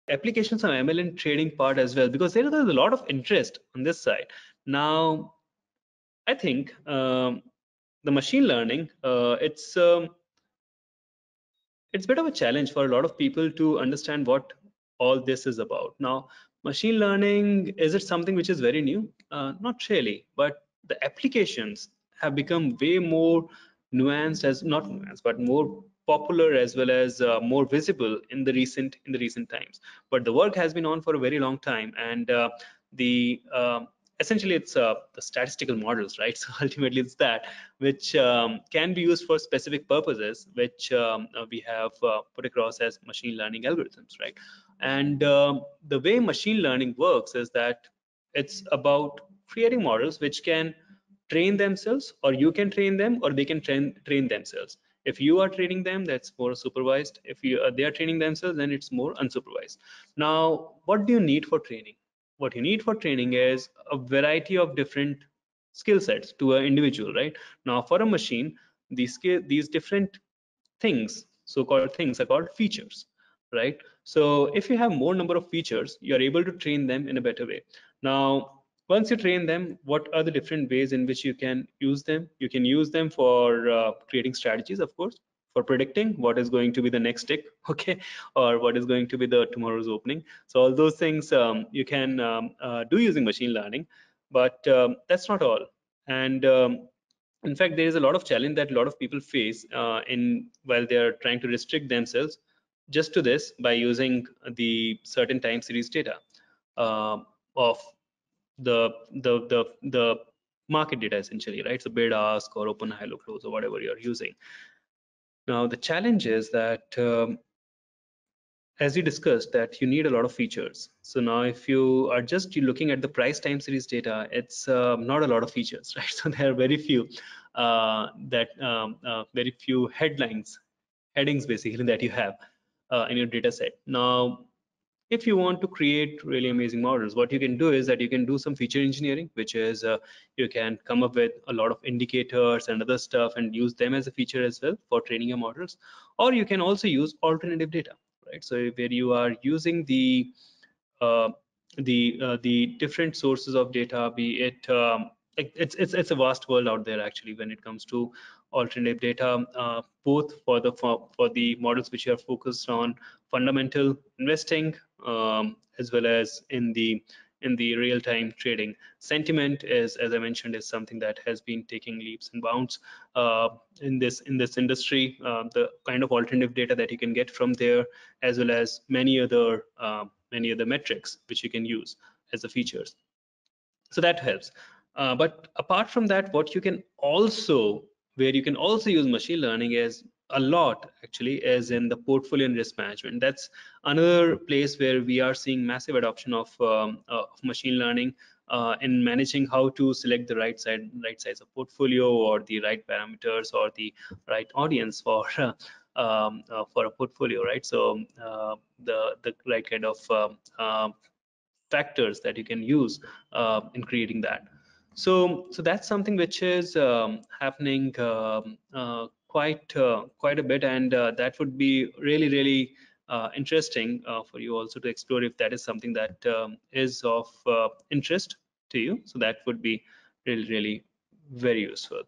applications of ML in trading part as well, because there is a lot of interest on this side. Now, I think the machine learning, it's a bit of a challenge for a lot of people to understand what all this is about. Now, machine learning, is it something which is very new? Not really, but the applications have become way more nuanced, as not nuanced, but more popular as well as more visible in the recent times. But the work has been on for a very long time, and the essentially it's the statistical models, right? So ultimately it's that which can be used for specific purposes, which we have put across as machine learning algorithms, right? And the way machine learning works is that it's about creating models which can train themselves, or you can train them, or they can train themselves. If you are training them, that's more supervised. If they are training themselves, then it's more unsupervised. Now, what do you need for training? What you need for training is a variety of different skill sets to an individual, right? Now, for a machine, these different things, so-called things, are called features, right? So if you have more number of features, you're able to train them in a better way. Now, once you train them, what are the different ways in which you can use them? You can use them for creating strategies, of course, for predicting what is going to be the next tick, okay, or what is going to be the tomorrow's opening. So all those things you can do using machine learning, but that's not all. And in fact, there is a lot of challenge that a lot of people face in while they are trying to restrict themselves just to this by using the certain time series data of the market data, essentially, right? So bid ask or open high low close or whatever you're using. Now the challenge is that as you discussed, that you need a lot of features. So now if you are just looking at the price time series data, it's not a lot of features, right? So there are very few very few headings basically that you have in your data set. Now, if you want to create really amazing models, what you can do is that you can do some feature engineering, which is you can come up with a lot of indicators and other stuff and use them as a feature as well for training your models. Or you can also use alternative data, right? So where you are using uh, the different sources of data, be it it's a vast world out there actually when it comes to alternative data, both for the models which are focused on fundamental investing, as well as in the real-time trading. Sentiment is, as I mentioned, is something that has been taking leaps and bounds in this industry. The kind of alternative data that you can get from there, as well as many other metrics which you can use as the features. So that helps. But apart from that, what you can also, where you can also use machine learning is a lot actually, is in the portfolio and risk management. That's another place where we are seeing massive adoption of machine learning in managing how to select the right size of portfolio, or the right parameters, or the right audience for a portfolio, right? So the right kind of factors that you can use in creating that. So that's something which is happening quite a bit, and that would be really interesting for you also to explore if that is something that is of interest to you. So that would be really very useful.